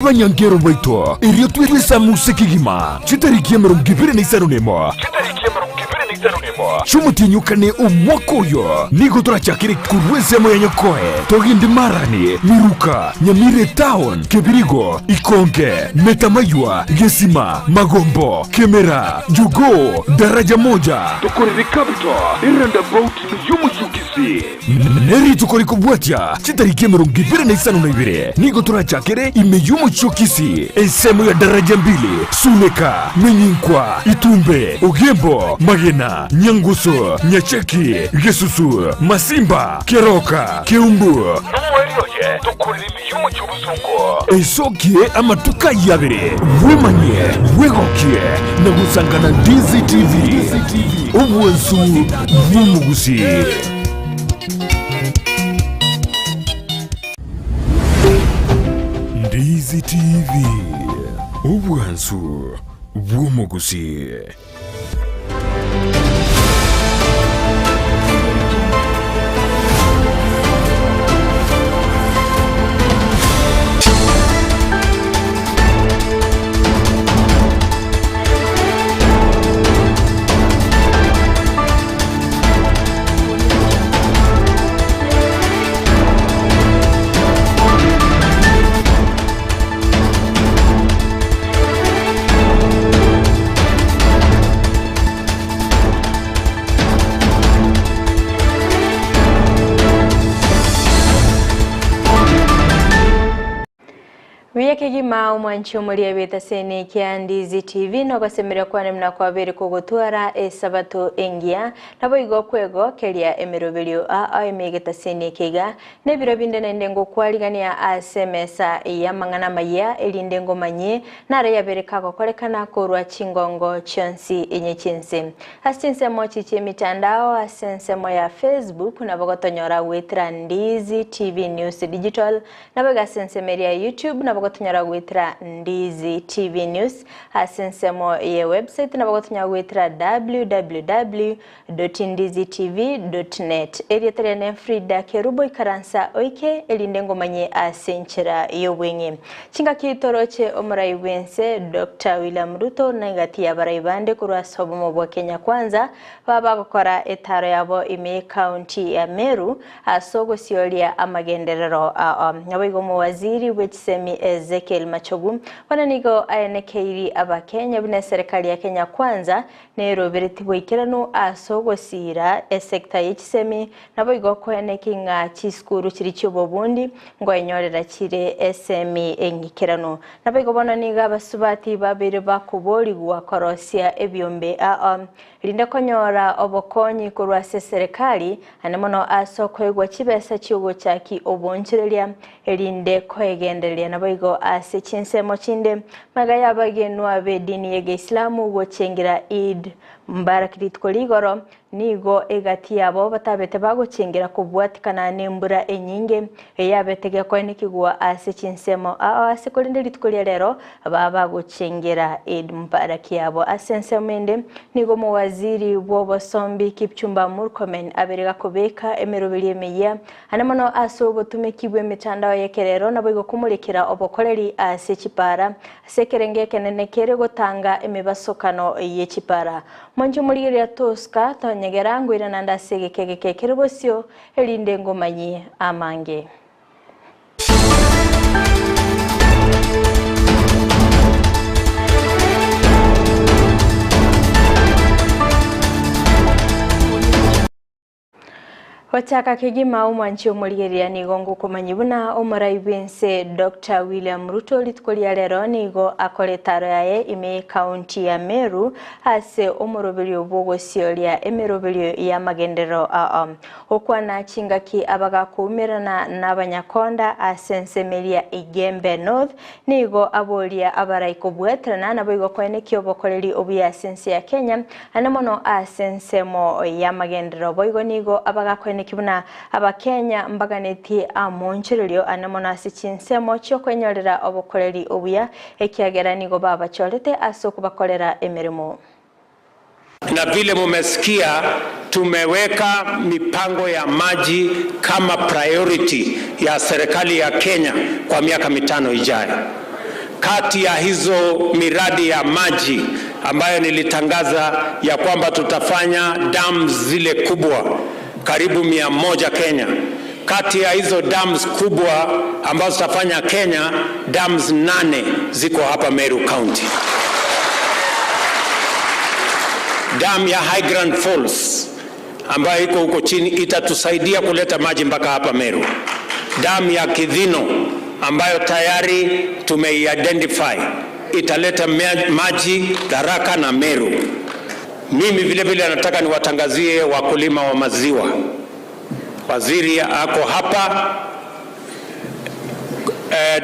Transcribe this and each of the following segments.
Banyangero baito Irio tuwe sa musiki gima Chitarikia marungibire na isaro nemo Chumutinyukane umwakoyo Nigo turachakiri kurweze mo yanyokoe Togindi marani Miruka Nyamire Town Kebirigo Ikonge Metamayua Gesima Magombo Kemera Jugo Daraja moja Tukori Capital Iranda Boat Yumu Kisii Neri tukori kubwatia Chitarikia marungibire na isaro naibire Nigo turachakiri imeyumu Kisii Esemu ya daraja mbili Suneka Menyinkwa Itumbe Ogembo Magena Nyanguso Nyacheki Gesusu Masimba Keroka Keumbu Esokie ama tukayabire Wemanye Wegokie Nagusangana Ndizi TV Ubuensu Gusii Ndizi TV Ubuensu Gusii. Wiyekegi mao mwanchi umulia beta sene kia Ndizi TV no kwasemera kwa nemna kwa beri kugutuara sabato engia nabo igo kwego kelia emerobelio a emegeta sene kega nebiro binde nendengo kwaligania asemesa ya mangana maya elindengo manye nara ya bere kako kolekana korwa chingongo chonsi enye chinse asinse mochi mitandao asense moya Facebook nabo gotonyora wetra Ndizi TV News Digital nabo gasense media YouTube nabo gotonyora witra Ndizi TV News asensemo ye website na bagotonyora witra www.ndizitv.net erietene Fridah Kerubo ikaransa oike elindengo manye asenchera yobwenye chinga kitoroche omurai wense Dr. William Ruto nangati abarayibande kurwasobo mu Kenya kwanza baba gukora etaro yabo ime county ya Meru asogo siolia amagenderero nyabigo mu waziri wechisemi Ezekiel Machogu wananigo ayenekeiri abakenya bine serikali ya Kenya kwanza nero beretibo ikirano asogo sira sekta y'ikisemi nabo igokwenekinga chiskuru kiri cyobobundi ngo enyorera kire SME engikirano nabo igobona niga basubati babere bakubori gwakorosia ebyombe linde konyora obokonyi kurwa serikali anemono asokwegwa kibesa cyugo cyaki oboncherelia elinde kwegendelia nabo igo ase Chinsa chinde magaya bagenwa be dini yege Islamu gochengira Eid Mubarak litkoligoro nigo egati yabo batabete bagochengira kubwatikana nembura enyinge eyabetege kwenikigwa ase Chinsa ase kolinde litkolia lero baba gochengira Eid Mubarak yabo asense mende nigo mu waziri w'obosombi Kipchumba Murkomen aberega kubeka emerobeli meya anamono asobo tumekibwe mitandao yekerero nabo igo kumulikira obokoleri ase chipara sekerenge kenene kere gotanga emibasokano y'echipara monje muri ya Toska tonyegerango irananda segekeke Kerubo elinde ngomanyi amange Wataka kegima umwanchi omulieria nigongo kumanyibuna omurai wense Dr. William Ruto litkolia lero nigo akoletaro yae ime county ya Meru ase omurobelio bogo siolia emerobelio ya magendero okwana chingaki abaga kumirana n'abanyakonda asensemelia Igembe North nigo abolia abarai kubwetrana nabo igo kwenekyo bokoleri obuya sense ya Kenya anamono asensemo ya magendero boigo nigo abaga kibuna abakenya mbaganeti amonchiryo anamonasi Chinsa cyo kwenyorera obukoleri obuya ekiagera nigo baba cholete asoko bakolera emirimo. Na vile mumesikia tumeweka mipango ya maji kama priority ya serikali ya Kenya kwa miaka 5 ijayo. kati ya hizo miradi ya maji ambayo nilitangaza ya kwamba tutafanya dams zile kubwa karibu 100 Kenya. Kati ya hizo dams kubwa ambazo tutafanya Kenya, dams 8 ziko hapa Meru County. Dam ya High Grand Falls ambayo iko huko chini itatusaidia kuleta maji mpaka hapa Meru. Dam ya Kidhino ambayo tayari tumeidentify italeta maji Tharaka na Meru. Mimi vile nataka niwatangazie wakulima wa maziwa. Waziri ako hapa.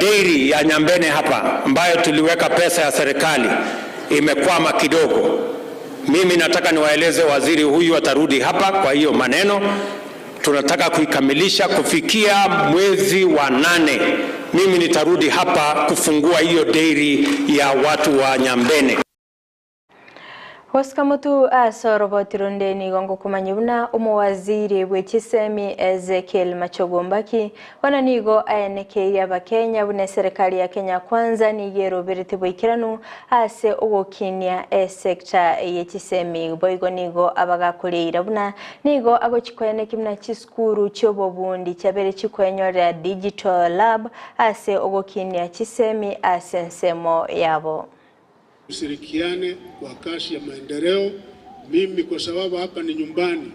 Dairy ya Nyambene hapa ambayo tuliweka pesa ya serikali imekwama kidogo. Mimi nataka niwaeleze waziri huyu atarudi hapa. Kwa hiyo maneno tunataka kuikamilisha kufikia mwezi wa 8. Mimi nitarudi hapa kufungua hiyo dairy ya watu wa Nyambene. Hoskamutu asorobotironde ni gongo kumanyibuna umwaziri w'ekisemi Ezekiel Machogombaki wananigo ayeneke ya Kenya bune serikali ya Kenya kwanza nigero berete boikiranu ase ogokinia sector y'ekisemi boigo nigo abagakuleira buna nigo agochikoyene kimna chiskuru chobobundi chabere chikwenyorera digital lab ase ogokinia kisemi ase nsemo yabo. Tushirikiane kwa kasi ya maendeleo. Mimi kwa sababu hapa ni nyumbani,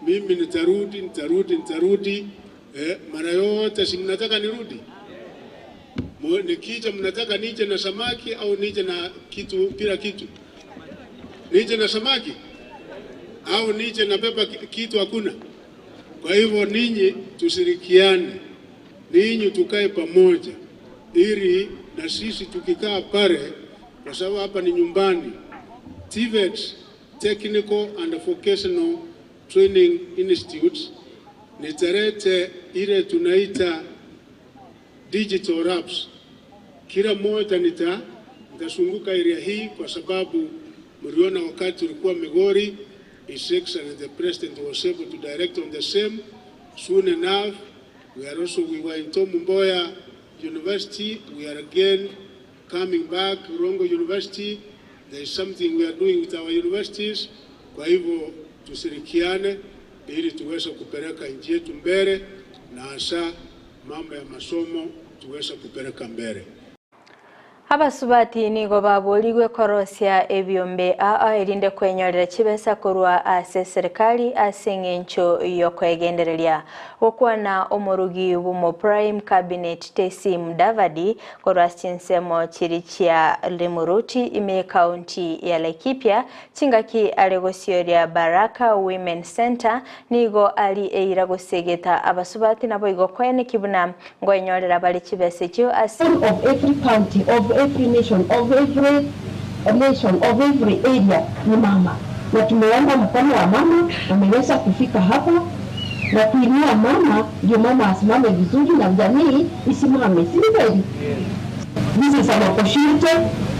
mimi nitarudi mara yote. Si mnataka nirudi? Nikija mnataka nije na samaki au nije na kitu bila kitu? Nije na samaki au nije na beba kitu? Hakuna. Kwa hivyo ninyi tushirikiane, ninyi tukae pamoja, ili na sisi tukikaa pale, kwa sababu hapa ni nyumbani, TVET, Technical and Vocational Training Institutes, nitarete ile tunaita digital labs. Kila mmoja nitasunguka area hii, kwa sababu mliona wakati ulikuwa Migori, His Excellency the President was able to direct on the same. Soon enough, we were in Tom Mboya University, we are again coming back, Rongo University. There is something we are doing with our universities. Kwa hivyo tushirikiane ili tuweze kupeleka nchi yetu mbele, na hasa mambo ya masomo tuweze kupeleka mbele. Abasubati nigo babuligwe korosia ebyombe erinde kwenyorera kibesa korwa ase serikali ase ngencho yokwegendereria okwana omurugi bumo prime cabinet Tesim Davadi korwa Chinsemo chirichia Limuruti ime county ya Laikipia chingaki alegosioria Baraka Women Center nigo ali eiragosegeta abasubati nabo igokwene kibuna ngwenyorera bali kibese cyo ase of every county, of every nation, of every nation, of every area ni mama, na tumeomba mkono wa mama ameweza kufika hapa, na kuinua mama ndio mama asimame vizuri na jamii isimame, si kweli? This is an opportunity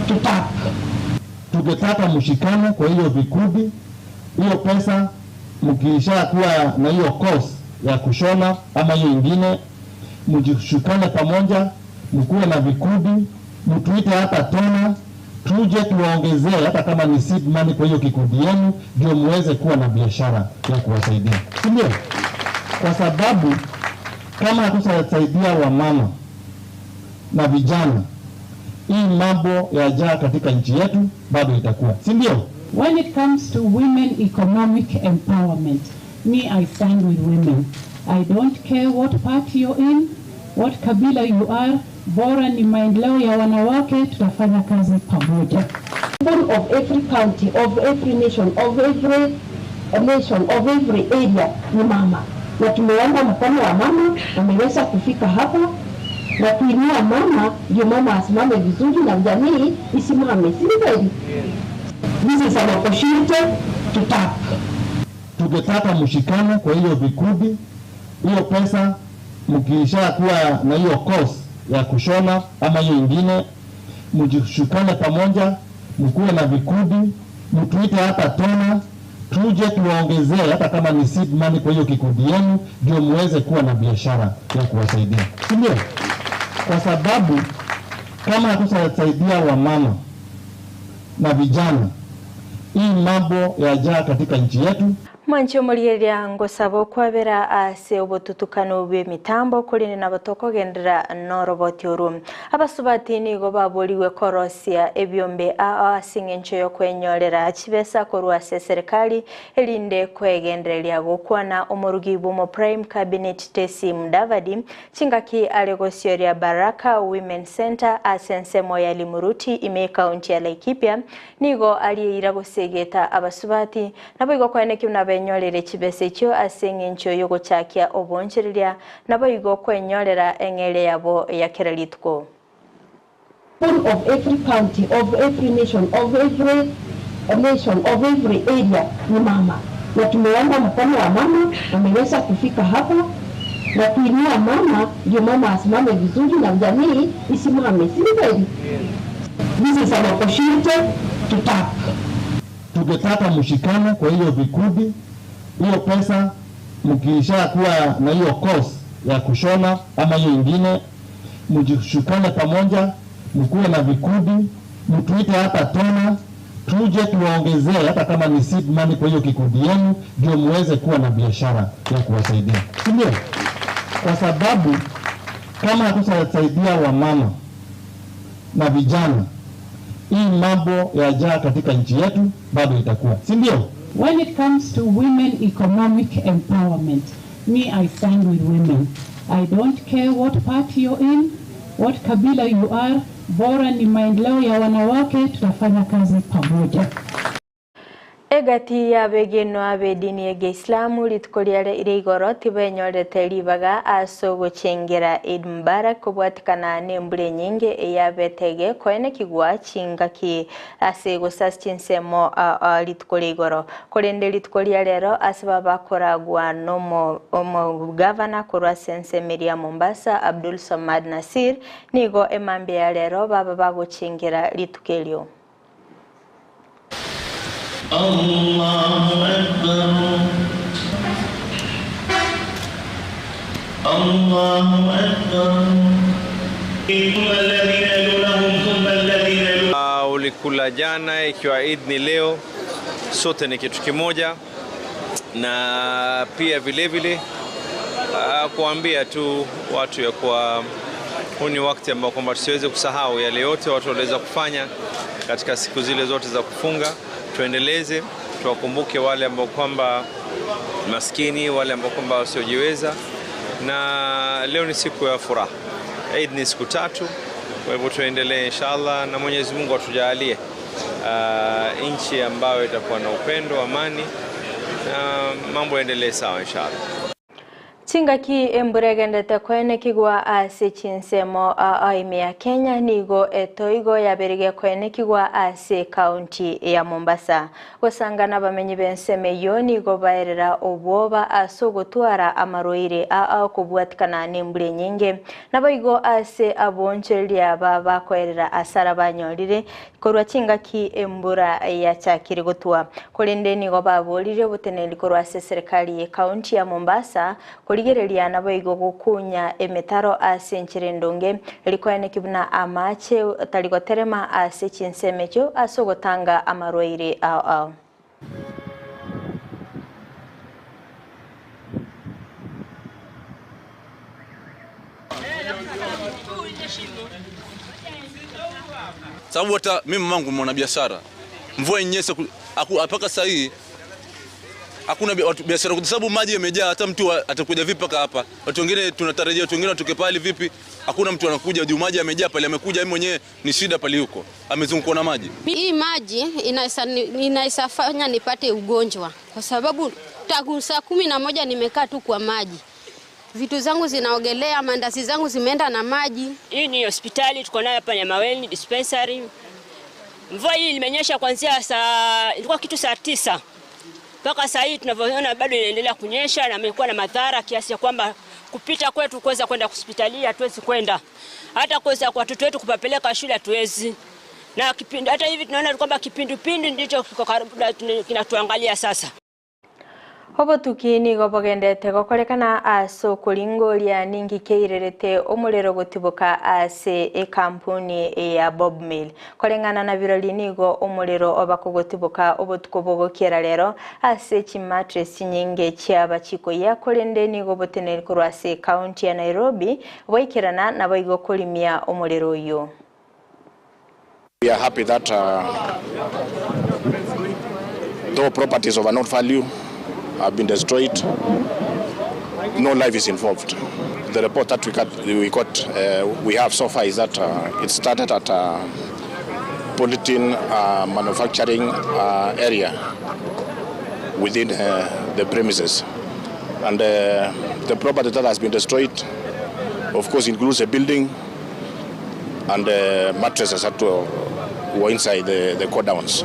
to tap. Tungetaka mshikane kwa hiyo vikundi, hiyo pesa mkiisha kuwa na hiyo course ya kushona ama hiyo ingine, mjishikane pamoja, mkuwe na vikundi, mtuite hata tena, tuje tuwaongezee hata kama ni seed money kwa hiyo kikundi yenu, ndio muweze kuwa na biashara ya kuwasaidia. Ndio? Kwa sababu kama hatutasaidia wamama na vijana, hii mambo yajaa katika nchi yetu bado itakuwa. Si ndio? When it comes to women economic empowerment, me, I stand with women. I don't care what party you're in, what kabila you are, bora ni maendeleo ya wanawake, tutafanya kazi pamoja. Of every county, of every nation, of every nation, of every area ni mama, na tumeomba mkono wa mama ameweza kufika hapa, na kuinua mama ndio mama asimame vizuri na jamii isimame, si kweli? This is an opportunity to tap. Tungetaka mshikane kwa hiyo vikundi, hiyo pesa mkiisha kuwa na hiyo course ya kushona ama hiyo ingine, mjishikane pamoja, mkuwe na vikundi, mtuite hata tena, tuje tuwaongezee hata kama ni seed money kwa hiyo kikundi yenu, ndio muweze kuwa na biashara ya kuwasaidia. Ndio? Kwa sababu kama hatutasaidia wamama na vijana, hii mambo yajaa katika nchi yetu. Mwancho muriyeria ngosabo kwabera ase obotutukano bwe mitambo kulini na batoko gendera noroboti oru abasubati nigo baboliwe korosia ebyombe asingencho yo kwenyorera chibesa korwa serikali elinde kwegendereria gokwana omurugi bomo prime cabinet tesi Mudavadi chingaki alegosyoria Baraka Women Center asensemo ya Limuruti ime county ya Laikipia nigo aliira gosegeta abasubati nabo igo kweneki nyorere chibese cyo asengencho yo gochakia obonchereria nabo igo kwenyorera engere yabo ya keralitko. Of every county, of every nation, of every nation, of every area ni mama, na tumeomba mkono wa mama ameweza kufika hapa na kuinua mama, ndio mama asimame vizuri na jamii isimame, si kweli? This is an opportunity to tap. Tungetaka mshikane kwa hiyo vikundi. Hiyo pesa mkisha kuwa na hiyo course ya kushona ama hiyo ingine, mjishikane pamoja, mkuwe na vikundi, mtuite hata tena, tuje tuwaongezee hata kama ni seed money kwa hiyo kikundi yenu, ndio muweze kuwa na biashara ya kuwasaidia. Ndio. Kwa sababu kama hatutasaidia wamama na vijana, hii mambo yajaa katika nchi yetu bado itakuwa. Si ndio? When it comes to women economic empowerment, me, I stand with women. I don't care what party you're in, what kabila you are, bora ni maendeleo ya wanawake, tutafanya kazi pamoja. Egati ya begeno abedini ya Islamu litukoliare ireigoro tibenyorete libaga aso gochengera Eid Mubarak kubwatikana nembure nyinge ya betege koene kigwa chingaki ase gosas chinsemo litukoligoro kolende litukoliare ro asaba bakoragwa nomo governor korwa sensemeri ya Mombasa Abdul Samad Nasir nigo emambe ya lero baba bagochengera litukelio. Allahu Akbar, Allahu Akbar. Ulikula jana, ikiwa Eid ni leo, sote ni kitu kimoja, na pia vile vile kuambia tu watu ya kwa huu ni wakati ambao kwamba tusiweze kusahau yale yote watu waliweza kufanya katika siku zile zote za kufunga. Tuendeleze, tuwakumbuke wale ambao kwamba maskini, wale ambao kwamba wasiojiweza, na leo ni siku ya furaha. Eid ni siku tatu, kwa hivyo tuendelee inshallah, na Mwenyezi Mungu atujalie nchi ambayo itakuwa na upendo, amani, na mambo yaendelee sawa inshallah. Chingaki emburegendete koene kigwa ase chinsemo aime ya Kenya nigo etoigo yaberige koene kigwa ase county ya Mombasa gosangana bamenyi benseme yo nigo baerera obwoba aso gotwara amaroire kubwatikana nembure nyinge naboigo ase aboncheria baba koerera asara banyorire korwa chingaki embura ya chakiri gotwa kolende nigo babolire buteneli korwa ase serikali ya county ya Mombasa ligereria nabo igo gukunya emetaro ase nchirendonge likoene kibuna amache taligoterema ase chinsemecho aso gotanga amaroire ao. Sababu hata mimi mamangu mwana biashara, mvua inyeshe mpaka saa hii hakuna biashara kwa sababu maji yamejaa. Hata mtu atakuja vipi paka hapa? Watu wengine tunatarajia watu wengine watoke pale vipi? Hakuna mtu anakuja juu maji yamejaa pale. Amekuja yeye mwenyewe ni shida pale huko. Amezungukwa na maji. Hii maji inaisafanya nipate ugonjwa kwa sababu tangu saa 11 nimekaa tu kwa maji. Vitu zangu zinaogelea, mandazi zangu zimeenda na maji. Hii ni hospitali tuko nayo hapa Nyamaweni dispensary. Mvua hii imenyesha kuanzia ilikuwa kitu saa 9. Mpaka saa hii tunavyoona bado inaendelea kunyesha na imekuwa na madhara kiasi ya kwamba kupita kwetu kuweza kwenda hospitali hatuwezi kwenda. Hata kuweza kwa watoto wetu kupeleka shule hatuwezi. Na kipindi hata hivi tunaona kwamba kipindupindu ndicho kiko karibu kinatuangalia sasa. Hobo tukini gobogendete gokorekana aso kulingolia ningi keirerete omulero gotibuka ase kampuni ya Bob Mill kolengana na biroli nigo omulero obakogotibuka obotukobogo kiera lero ase chimatres nyinge chiaba chiko yakolende nigo boteneri kurwase county ya Nairobi boikirana na boigo kolimia omulero yo. We are happy that though properties of unknown value have been destroyed, no life is involved. The report that we have so far is that it started at polythene manufacturing area within the premises, and the property that has been destroyed, of course, includes a building and mattresses that were inside the godowns.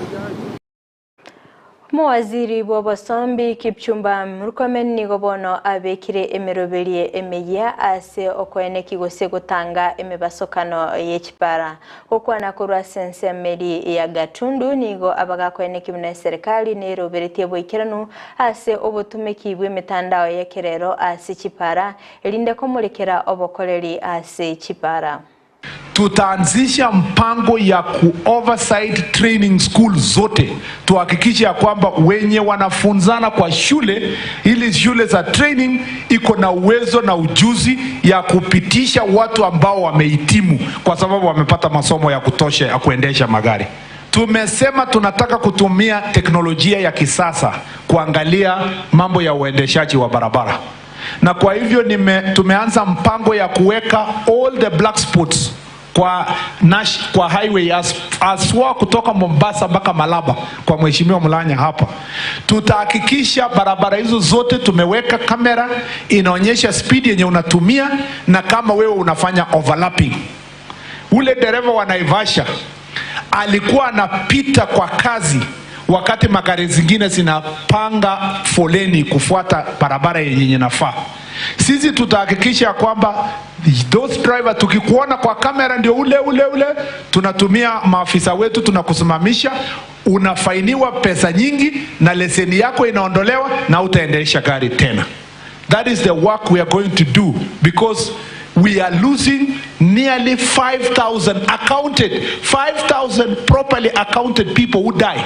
Mwaziri Bobosombi Kipchumba Murkomen nigobono abekire emerobelie emeya ase okwene kigose gutanga emebasokano yechipara okwana kurwa sense meri ya Gatundu nigo abagakwene kibune serikali neroberetie boikiranu ase obotumeki bwe mitandao yekerero ase chipara elinde komulekera obokoleri ase chipara. Tutaanzisha mpango ya oversight training school zote tuhakikisha kwamba wenye wanafunzana kwa shule ili shule za training iko na uwezo na ujuzi ya kupitisha watu ambao wamehitimu kwa sababu wamepata masomo ya kutosha ya kuendesha magari. Tumesema tunataka kutumia teknolojia ya kisasa kuangalia mambo ya uendeshaji wa barabara, na kwa hivyo tumeanza mpango ya kuweka all the black spots kwa highway aswa kutoka Mombasa mpaka Malaba kwa mheshimiwa Mulanya hapa. Tutahakikisha barabara hizo zote tumeweka kamera inaonyesha speed yenye unatumia na kama wewe unafanya overlapping. Ule dereva wa Naivasha alikuwa anapita kwa kazi wakati magari zingine zinapanga foleni kufuata barabara yenye nafaa. Sisi tutahakikisha kwamba those driver tukikuona kwa kamera ndio ule tunatumia maafisa wetu tunakusimamisha, unafainiwa pesa nyingi na leseni yako inaondolewa na utaendesha gari tena. That is the work we are going to do because we are losing nearly 5,000 properly accounted people who die.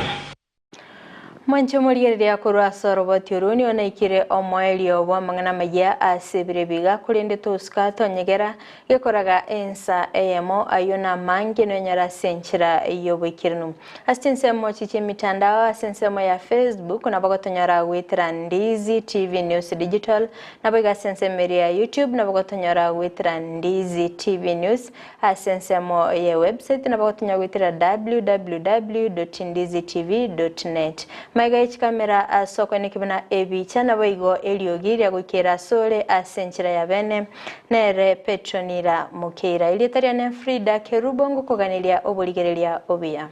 Mwancho murigereria kurwa soroboti uruni onaikire omoelio wa mangana maya asebirebiga kulinde tuska tonyegera gekoraga ensa emo ayona mange nonyara senchira yobikirnu asensemo chiche mitandao asensemo ya Facebook na bagotonyara witra Ndizi TV News Digital na baga sensemo ya YouTube na bagotonyara witra Ndizi TV News asensemo ya website na bagotonyara witra www.ndizitv.net Maiga kamera asokone kibana ebicha na boigo eliogiria gukera sole asenchira ya bene nere petronira mukeira ilitaria ne Fridah Kerubo ngukoganilia oboligerelia obia.